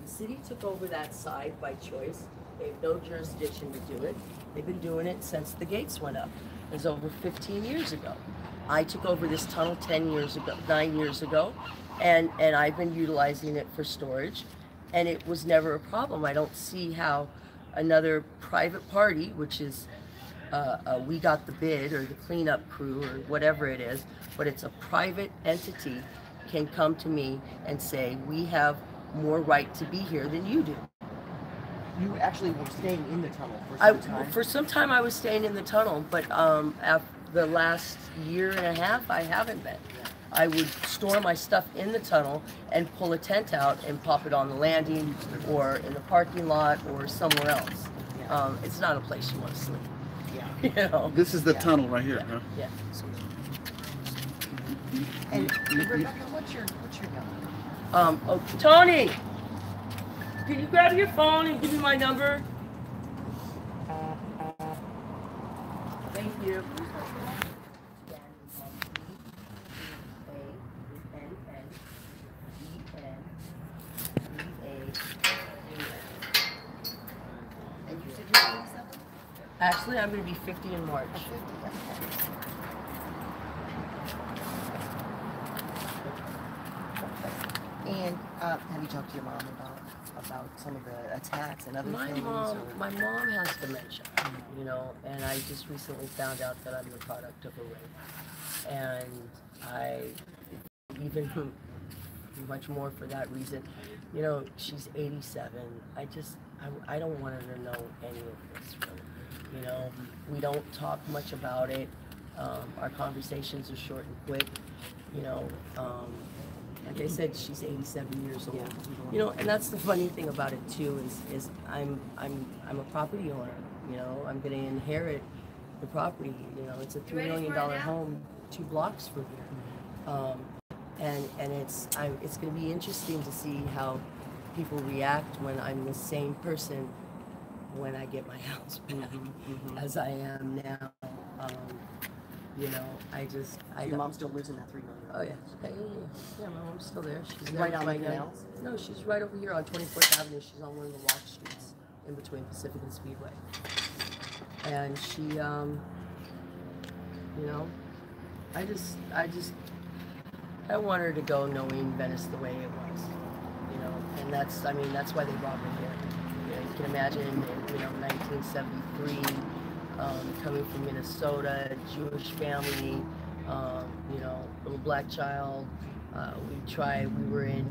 The city took over that side by choice. They have no jurisdiction to do it. They've been doing it since the gates went up. It was over 15 years ago. I took over this tunnel 9 years ago, and I've been utilizing it for storage, and it was never a problem. I don't see how another private party, which is we got the bid, or the cleanup crew, or whatever it is, but it's a private entity, can come to me and say, we have more right to be here than you do. You actually were staying in the tunnel for some time? For some time I was staying in the tunnel, but after the last year and a half, I haven't been. I would store my stuff in the tunnel and pull a tent out and pop it on the landing or in the parking lot or somewhere else. Yeah. It's not a place you want to sleep. Yeah. You know? This is the tunnel right here, huh? Yeah. And Rebecca, what's your number? Oh, Tony! Can you grab your phone and give me my number? Thank you. And you said you're 27? Actually, I'm going to be 50 in March. And have you talked to your mom about about some of the attacks and other My things? mom, or- my mom has dementia, you know, and I just recently found out that I'm the product of a rape, and I even much more for that reason. You know, she's 87. I don't want her to know any of this, really. You know, we don't talk much about it. Our conversations are short and quick. You know, like I said, she's 87 years old. Yeah. You know, and that's the funny thing about it too is I'm a property owner. You know, I'm going to inherit the property. You know, it's a $3 million home 2 blocks from here. And it's going to be interesting to see how people react when I'm the same person when I get my house back as I am now. You know, Your mom still lives in that $3 million. Oh yeah, yeah. My mom's still there. She's Right there on with the my canals? No, she's right over here on 24th Avenue. She's on one of the walk streets in between Pacific and Speedway. And she, you know, I want her to go knowing Venice the way it was, you know, and that's why they brought me here. You know, you can imagine, you know, 1973, coming from Minnesota, Jewish family, you know, little black child. We were in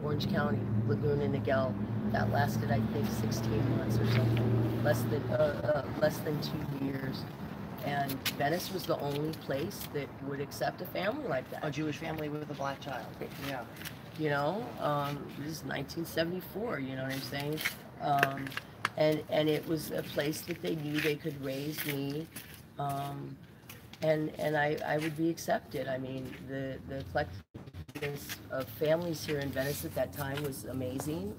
Orange County, Laguna Niguel. That lasted, I think, 16 months or something, less than 2 years. And Venice was the only place that would accept a family like that. A Jewish family with a black child. Yeah. You know, this is 1974, you know what I'm saying? And it was a place that they knew they could raise me, and I would be accepted. I mean, the eclecticness of families here in Venice at that time was amazing,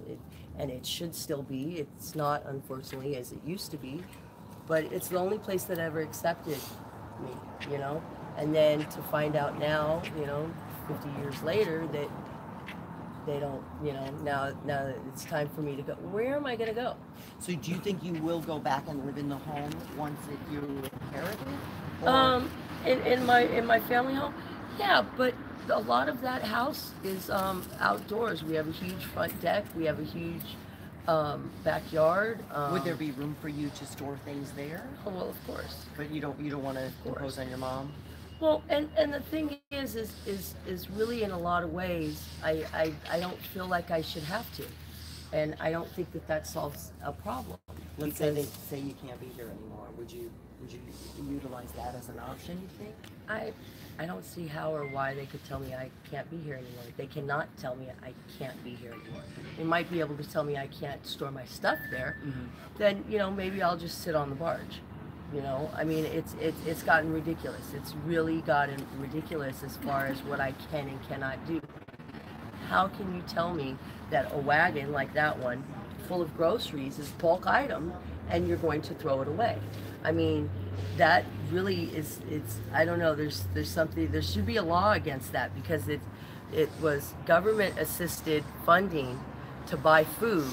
and it should still be. It's not, unfortunately, as it used to be. But it's the only place that ever accepted me, you know? And then to find out now, you know, 50 years later, that they don't, you know, now that it's time for me to go. Where am I going to go? So do you think you will go back and live in the home once you inherit it? Or- In my family home, yeah, but a lot of that house is outdoors. We have a huge front deck. We have a huge backyard. Would there be room for you to store things there? Oh, well, of course. But you don't want to impose on your mom? Well, and the thing is really in a lot of ways, I don't feel like I should have to, and I don't think that solves a problem. Let's say they say you can't be here anymore. Would you utilize that as an option, you think? I don't see how or why they could tell me I can't be here anymore. They cannot tell me I can't be here anymore. They might be able to tell me I can't store my stuff there. Then, you know, maybe I'll just sit on the barge. You know, I mean, it's gotten ridiculous. It's really gotten ridiculous as far as what I can and cannot do. How can you tell me that a wagon like that one, full of groceries, is bulk item, and you're going to throw it away? I mean, that really is. I don't know. There's something. There should be a law against that, because it was government assisted funding to buy food,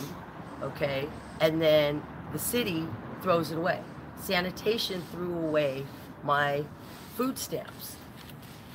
okay, and then the city throws it away. Sanitation threw away my food stamps.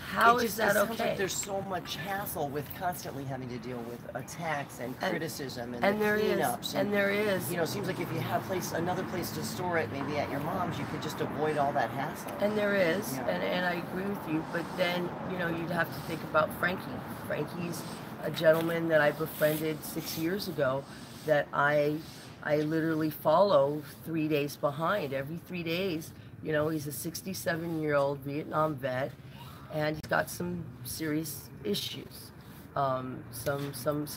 How is that It sounds okay? like there's so much hassle with constantly having to deal with attacks and criticism and there is, cleanups. and there is. You know, it seems like if you have another place to store it, maybe at your mom's, you could just avoid all that hassle. And there is, Yeah. and I agree with you, but then, you know, you'd have to think about Frankie. Frankie's a gentleman that I befriended 6 years ago that I literally follow 3 days behind. Every 3 days, you know, he's a 67-year-old Vietnam vet, and he's got some serious issues, some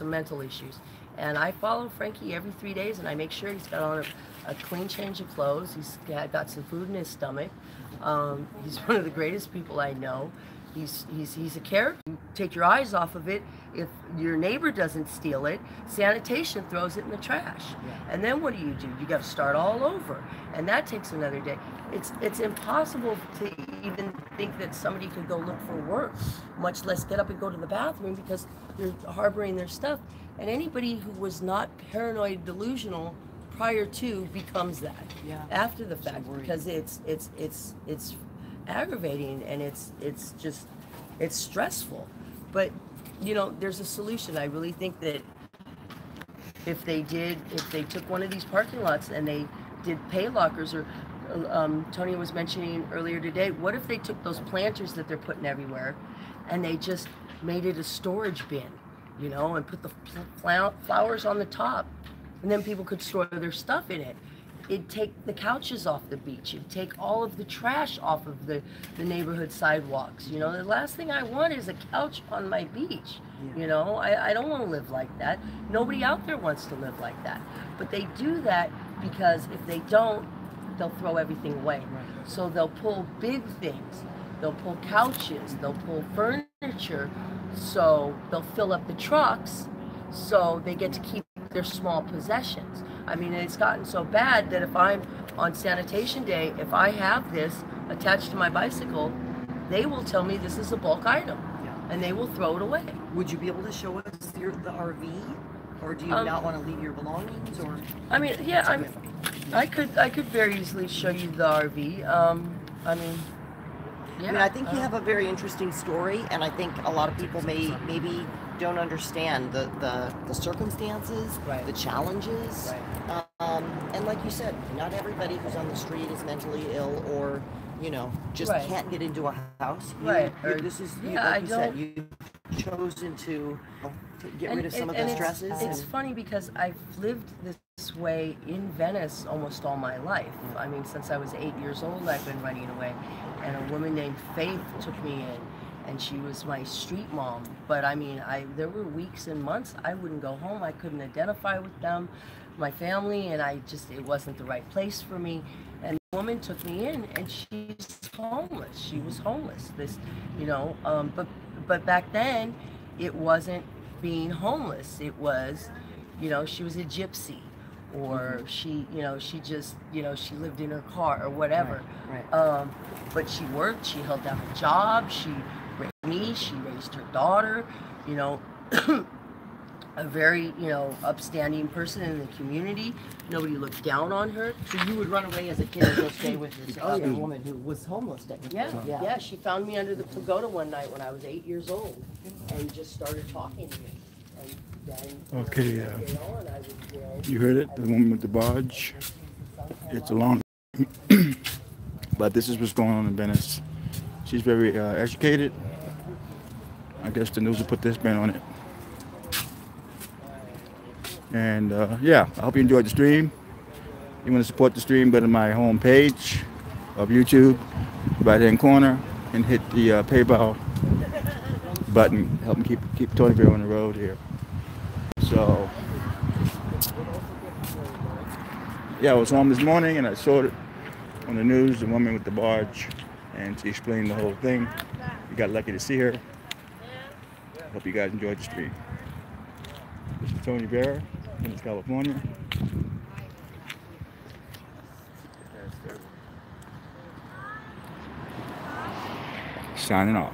mental issues. And I follow Frankie every 3 days, and I make sure he's got on a clean change of clothes. He's got some food in his stomach. He's one of the greatest people I know. He's a character. You take your eyes off of it. If your neighbor doesn't steal it, sanitation throws it in the trash. Yeah. And then what do? You got to start all over, and that takes another day. It's impossible to even think that somebody could go look for work, much less get up and go to the bathroom, because they're harboring their stuff. And anybody who was not paranoid delusional prior to becomes that after the fact, because it's aggravating, and it's stressful. But you know, there's a solution. I really think that if they took one of these parking lots and they did pay lockers, or Tony was mentioning earlier today, what if they took those planters that they're putting everywhere and they just made it a storage bin, you know, and put the flowers on the top, and then people could store their stuff in it. It'd take the couches off the beach. It'd take all of the trash off of the neighborhood sidewalks. You know, the last thing I want is a couch on my beach. Yeah. You know, I don't want to live like that. Nobody out there wants to live like that. But they do that because if they don't, they'll throw everything away. Right. So they'll pull big things. They'll pull couches. They'll pull furniture. So they'll fill up the trucks so they get to keep their small possessions. I mean, it's gotten so bad that if I'm on sanitation day, if I have this attached to my bicycle, they will tell me this is a bulk item, and they will throw it away. Would you be able to show us the RV, or do you not want to leave your belongings? Or I mean, yeah, I could very easily show you the RV. I mean, yeah. I mean, I think you have a very interesting story, and I think a lot of people maybe don't understand the circumstances, right, the challenges, right. And like you said, not everybody who's on the street is mentally ill, or you know, just right, can't get into a house. Right. This is, like you said, you've chosen to get rid of some of the stresses. It's funny because I've lived this way in Venice almost all my life. I mean, since I was 8 years old, I've been running away. And a woman named Faith took me in, and she was my street mom. But I mean, there were weeks and months I wouldn't go home. I couldn't identify with them, my family, and it wasn't the right place for me. And the woman took me in, and she's homeless. She was homeless. You know, but back then, it wasn't being homeless. It was, you know, she was a gypsy, or she just, you know, she lived in her car or whatever. Right. But she worked. She held down a job. She raised me. She raised her daughter. You know, a very, you know, upstanding person in the community. Nobody looked down on her. So you would run away as a kid and go stay with this other woman who was homeless. Yeah. She found me under the pagoda one night when I was 8 years old, and just started talking to me. And then, okay, you heard it, the woman with the barge. It's a long, but this is what's going on in Venice. She's very educated. I guess the news will put this ban on it. And yeah, I hope you enjoyed the stream. You want to support the stream, go to my home page of YouTube, right hand corner, and hit the PayPal button. Help me keep Tonyville on the road here. So yeah, I was home this morning and I saw it on the news, the woman with the barge, and she explained the whole thing. We got lucky to see her. Hope you guys enjoyed the stream. This is Tony Vera, Venice, California. Signing off.